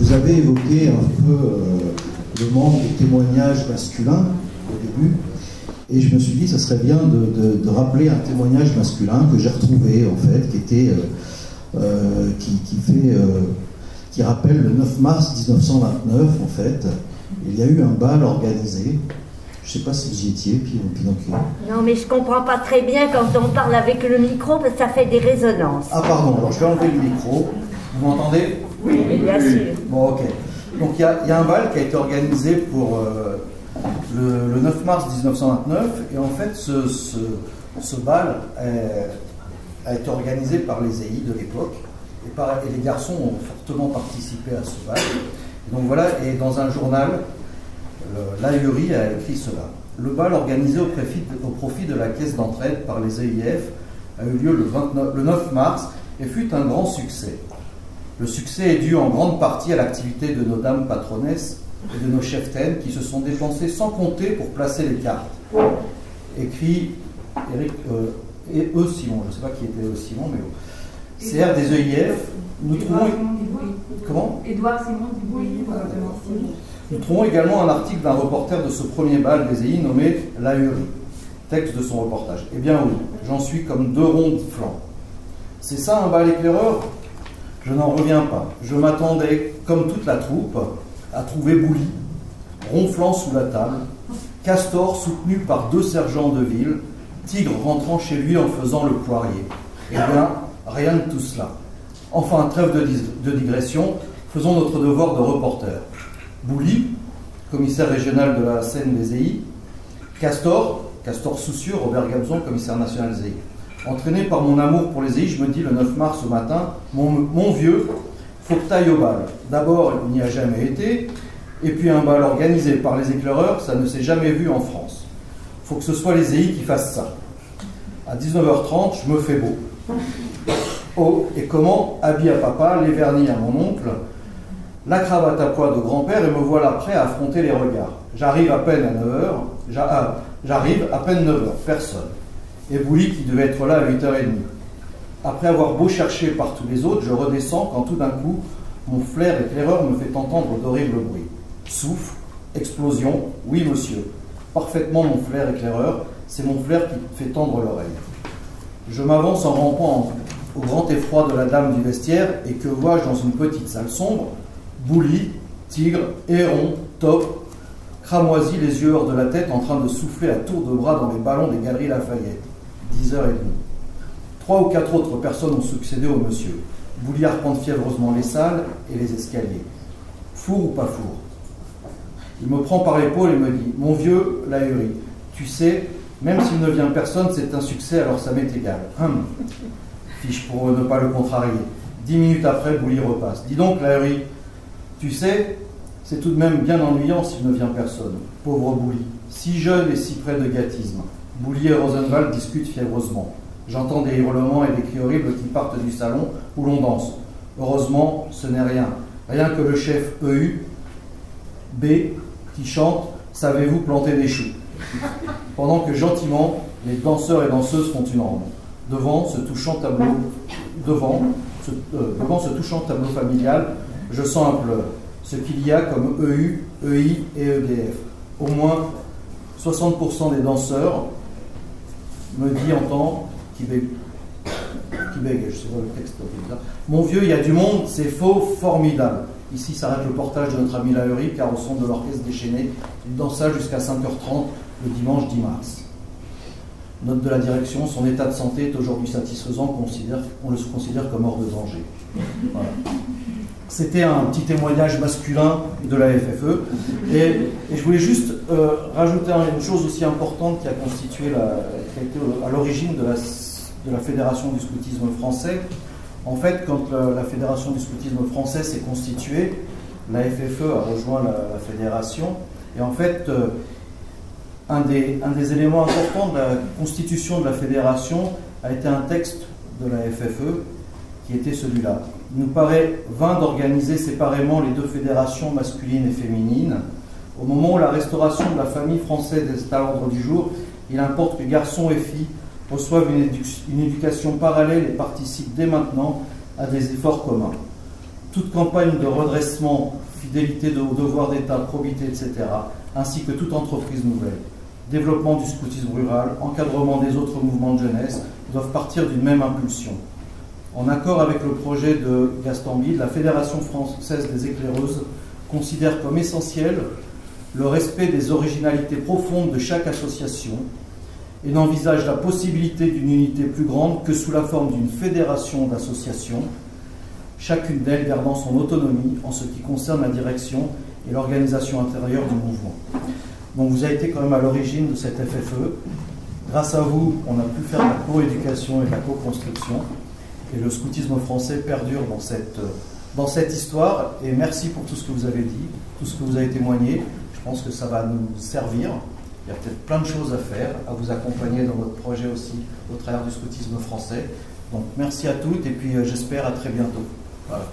Vous avez évoqué un peu le manque de témoignages masculins au début, et je me suis dit que ça serait bien de rappeler un témoignage masculin que j'ai retrouvé en fait, qui rappelle le 9 mars 1929 en fait. Il y a eu un bal organisé. Je ne sais pas si vous y étiez, Pinocchio. Non, mais je ne comprends pas très bien quand on parle avec le micro, parce que ça fait des résonances. Ah pardon, alors je vais enlever le micro. Vous m'entendez? Oui, bien sûr. Bon, ok. Donc il y a un bal qui a été organisé pour le 9 mars 1929, et en fait ce bal a été organisé par les EI de l'époque, et les garçons ont fortement participé à ce bal. Et donc voilà, et dans un journal, l'Ahurie a écrit cela. Le bal organisé au profit de la caisse d'entraide par les EIF a eu lieu le 9 mars et fut un grand succès. Le succès est dû en grande partie à l'activité de nos dames patronesses et de nos cheftaines qui se sont dépensées sans compter pour placer les cartes. Écrit Éric et Simon, je ne sais pas qui était Simon, mais bon. CR des EIF, nous trouvons... Comment ? Édouard Simon Dibouille, Nous trouvons également un article d'un reporter de ce premier bal des EI nommé L'Ahurie. Texte de son reportage. Eh bien oui, j'en suis comme deux ronds de flanc. C'est ça un bal éclaireur ? Je n'en reviens pas. Je m'attendais, comme toute la troupe, à trouver Bouli, ronflant sous la table, Castor soutenu par deux sergents de ville, Tigre rentrant chez lui en faisant le poirier. Eh bien, rien de tout cela. Enfin, trêve de digression, faisons notre devoir de reporter. Bouli, commissaire régional de la Seine des EI, Castor soucieux, Robert Gamzon, commissaire national des EI. Entraîné par mon amour pour les EI, je me dis le 9 mars au matin, mon vieux, faut que t'ailles au bal. D'abord, il n'y a jamais été, et puis un bal organisé par les éclaireurs, ça ne s'est jamais vu en France. Faut que ce soit les EI qui fassent ça. À 19h30, je me fais beau. Oh, et comment, habillé à papa, les vernis à mon oncle, la cravate à pois de grand-père, et me voilà prêt à affronter les regards. J'arrive à peine à 9h, j'arrive à peine 9h, personne. Et Bouli qui devait être là à 8h30. Après avoir beau chercher par tous les autres, je redescends quand tout d'un coup, mon flair éclaireur me fait entendre d'horribles bruits. Souffle, explosion, oui monsieur. Parfaitement mon flair éclaireur, c'est mon flair qui fait tendre l'oreille. Je m'avance en rampant au grand effroi de la dame du vestiaire, et que vois-je dans une petite salle sombre? Bouli, Tigre, Héron, Top, cramoisi les yeux hors de la tête en train de souffler à tour de bras dans les ballons des galeries Lafayette. 10h30. 3 ou 4 autres personnes ont succédé au monsieur. Bouli arpente fiévreusement les salles et les escaliers. Four ou pas four? Il me prend par l'épaule et me dit: mon vieux, l'Ahurie, tu sais, même s'il ne vient personne, c'est un succès, alors ça m'est égal. Fiche pour ne pas le contrarier. 10 minutes après, Bouli repasse. Dis donc, l'Ahurie, tu sais, c'est tout de même bien ennuyant s'il ne vient personne. Pauvre Bouli, si jeune et si près de gâtisme. Bouli et Rosenwald discutent fiévreusement. J'entends des hurlements et des cris horribles qui partent du salon où l'on danse. Heureusement, ce n'est rien. Rien que le chef EU, B, qui chante « Savez-vous planter des choux ?» Pendant que gentiment, les danseurs et danseuses font une ronde. Devant ce touchant tableau familial, je sens un pleur. Ce qu'il y a comme EU, EI et EDF. Au moins 60% des danseurs, me dit entend, qui bègue, je sais pas le texte. Mon vieux, il y a du monde, c'est faux, formidable. Ici s'arrête le portage de notre ami L'Ahurie, car au son de l'orchestre déchaîné, il dansa jusqu'à 5h30 le dimanche 10 mars. Note de la direction, son état de santé est aujourd'hui satisfaisant, on le considère comme hors de danger. Voilà. C'était un petit témoignage masculin de la FFE. Et je voulais juste rajouter une chose aussi importante qui a constitué, qui a été à l'origine de la Fédération du scoutisme français. En fait, quand la Fédération du scoutisme français s'est constituée, la FFE a rejoint la Fédération. Et en fait, un des éléments importants de la constitution de la Fédération a été un texte de la FFE qui était celui-là. Il nous paraît vain d'organiser séparément les deux fédérations masculines et féminines. Au moment où la restauration de la famille française est à l'ordre du jour, il importe que garçons et filles reçoivent une éducation parallèle et participent dès maintenant à des efforts communs. toute campagne de redressement, fidélité au devoir d'État, probité, etc., ainsi que toute entreprise nouvelle, développement du scoutisme rural, encadrement des autres mouvements de jeunesse, doivent partir d'une même impulsion. En accord avec le projet de Gaston Bide, la Fédération française des éclaireuses considère comme essentiel le respect des originalités profondes de chaque association et n'envisage la possibilité d'une unité plus grande que sous la forme d'une fédération d'associations, chacune d'elles gardant son autonomie en ce qui concerne la direction et l'organisation intérieure du mouvement. Donc vous avez été quand même à l'origine de cette FFE. Grâce à vous, on a pu faire de la coéducation et de la co-construction. Et le scoutisme français perdure dans cette histoire. Et merci pour tout ce que vous avez dit, tout ce que vous avez témoigné. Je pense que ça va nous servir. Il y a peut-être plein de choses à faire, à vous accompagner dans votre projet aussi au travers du scoutisme français. Donc merci à toutes et puis j'espère à très bientôt. Voilà.